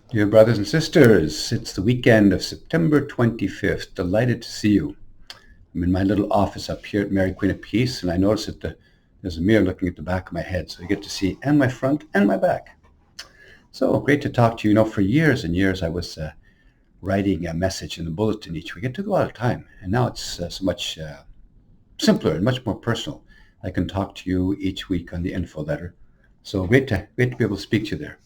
Dear brothers and sisters, it's the weekend of September 25th. Delighted to see you. I'm in my little office up here at Mary Queen of Peace, and I notice that there's a mirror looking at the back of my head, so you get to see and my front and my back. So great to talk to you. For years and years I was writing a message in the bulletin each week. It took a lot of time, and now it's so much simpler and much more personal. I can talk to you each week on the info letter. So great to be able to speak to you there.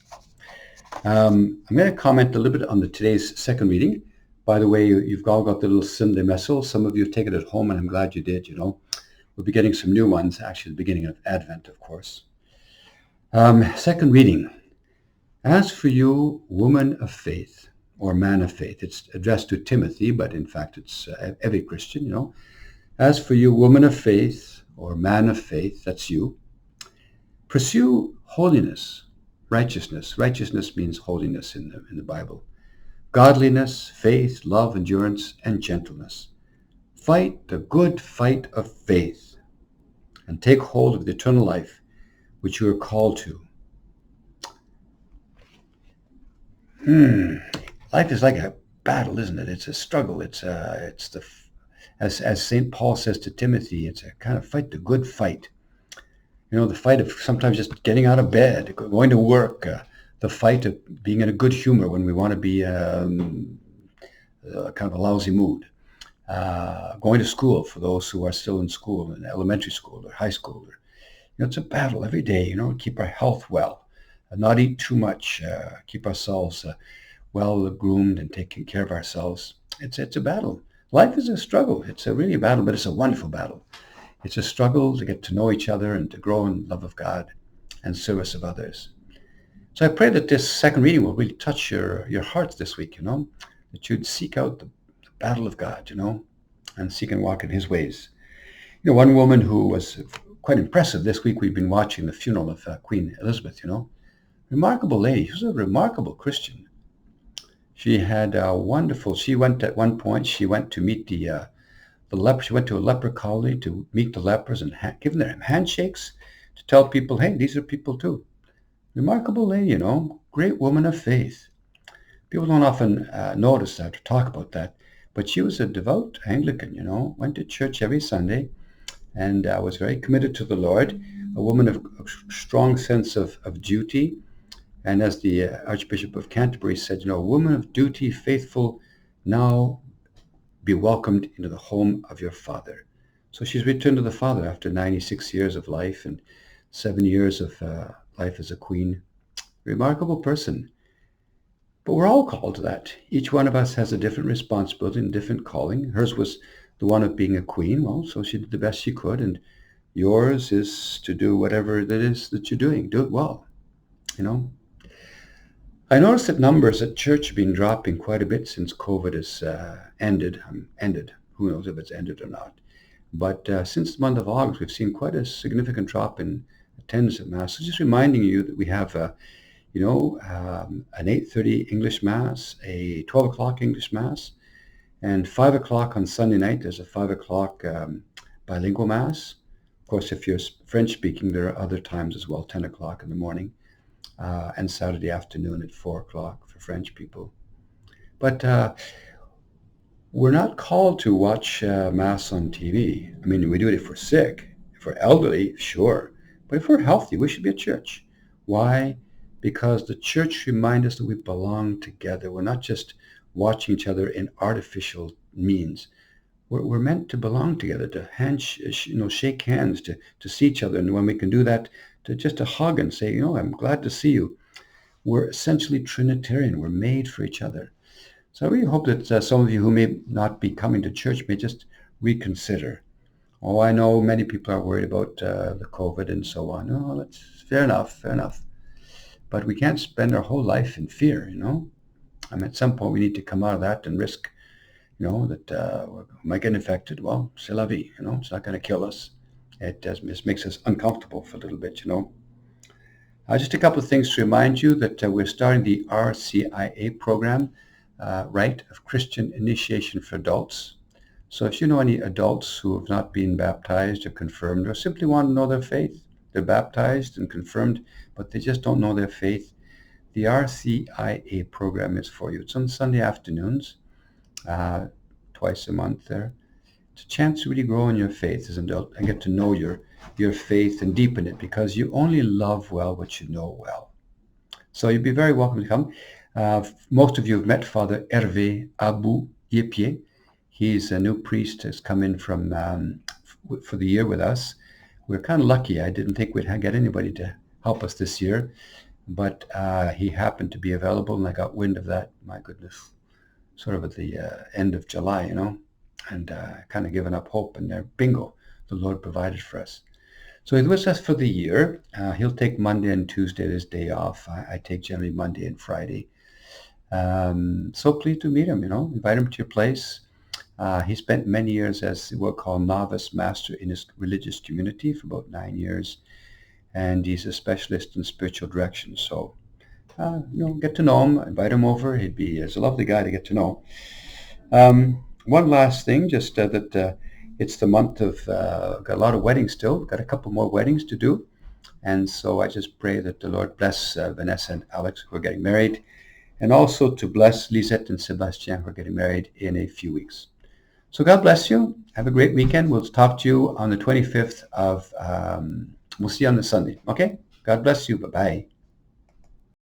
I'm going to comment a little bit on today's second reading. By the way, you've all got the little Sunday messel. Some of you have taken it home, and I'm glad you did. We'll be getting some new ones, actually, at the beginning of Advent, of course. Second reading. As for you, woman of faith, or man of faith. It's addressed to Timothy, but in fact, it's every Christian, As for you, woman of faith, or man of faith, that's you. Pursue holiness, righteousness. Righteousness means holiness in the Bible. Godliness, faith, love, endurance, and gentleness. Fight the good fight of faith, and take hold of the eternal life which you are called to. Life is like a battle, isn't it? It's a struggle. As St. Paul says to Timothy, it's a kind of fight the good fight. The fight of sometimes just getting out of bed, going to work, the fight of being in a good humor when we want to be kind of a lousy mood, going to school for those who are still in school, in elementary school or high school. It's a battle every day, keep our health well, not eat too much, keep ourselves well groomed and taking care of ourselves. It's a battle. Life is a struggle. It's really a battle, but it's a wonderful battle. It's a struggle to get to know each other and to grow in love of God and service of others. So I pray that this second reading will really touch your hearts this week, that you'd seek out the battle of God, and seek and walk in his ways. One woman who was quite impressive this week, we've been watching the funeral of Queen Elizabeth, Remarkable lady. She was a remarkable Christian. She had she went at one point, she went to meet the leper. She went to a leper colony to meet the lepers and give them handshakes to tell people, hey, these are people too. Remarkable lady, great woman of faith. People don't often notice that or talk about that, but she was a devout Anglican, went to church every Sunday and was very committed to the Lord, a woman of a strong sense of duty. And as the Archbishop of Canterbury said, a woman of duty, faithful, now be welcomed into the home of your Father. So she's returned to the Father after 96 years of life and 7 years of life as a queen. Remarkable person. But we're all called to that. Each one of us has a different responsibility and different calling. Hers was the one of being a queen. Well, so she did the best she could. And yours is to do whatever that is that you're doing. Do it well, I noticed that numbers at church have been dropping quite a bit since COVID has ended. Who knows if it's ended or not. But since the month of August, we've seen quite a significant drop in attendance at Mass. So just reminding you that we have, an 8:30 English Mass, a 12 o'clock English Mass, and 5 o'clock on Sunday night, there's a 5 o'clock bilingual Mass. Of course, if you're French speaking, there are other times as well, 10 o'clock in the morning. And Saturday afternoon at 4 o'clock for French people. But we're not called to watch Mass on TV. I mean, we do it if we're sick. If we're elderly, sure. But if we're healthy, we should be at church. Why? Because the church reminds us that we belong together. We're not just watching each other in artificial means. We're meant to belong together, to shake hands, to see each other. And when we can do that, to hug and say, I'm glad to see you. We're essentially Trinitarian. We're made for each other. So I really hope that some of you who may not be coming to church may just reconsider. Oh, I know many people are worried about the COVID and so on. No, that's fair enough. But we can't spend our whole life in fear, I mean, at some point we need to come out of that and risk, that we might get infected. Well, c'est la vie, it's not going to kill us. It just makes us uncomfortable for a little bit, Just a couple of things to remind you that we're starting the RCIA program, Rite of Christian Initiation for Adults. So if you know any adults who have not been baptized or confirmed or simply want to know their faith, they're baptized and confirmed, but they just don't know their faith, the RCIA program is for you. It's on Sunday afternoons, twice a month there. It's a chance to really grow in your faith as an adult and get to know your faith and deepen it, because you only love well what you know well. So you'd be very welcome to come. Most of you have met Father Hervé Abou Yepie. He's a new priest, has come in from for the year with us. We're kind of lucky. I didn't think we'd get anybody to help us this year, but he happened to be available, and I got wind of that, my goodness, sort of at the end of July, and kind of given up hope, and there, bingo, the Lord provided for us. So he's with us for the year. He'll take Monday and Tuesday as day off. I take generally Monday and Friday. So please do meet him, invite him to your place. He spent many years as what we call novice master in his religious community for about 9 years. And he's a specialist in spiritual direction. So, get to know him, invite him over. He's a lovely guy to get to know. One last thing, just that it's the month of, got a lot of weddings still. We've got a couple more weddings to do. And so I just pray that the Lord bless Vanessa and Alex, who are getting married, and also to bless Lisette and Sebastien, who are getting married in a few weeks. So God bless you. Have a great weekend. We'll talk to you on the 25th of, we'll see you on the Sunday. Okay? God bless you. Bye-bye.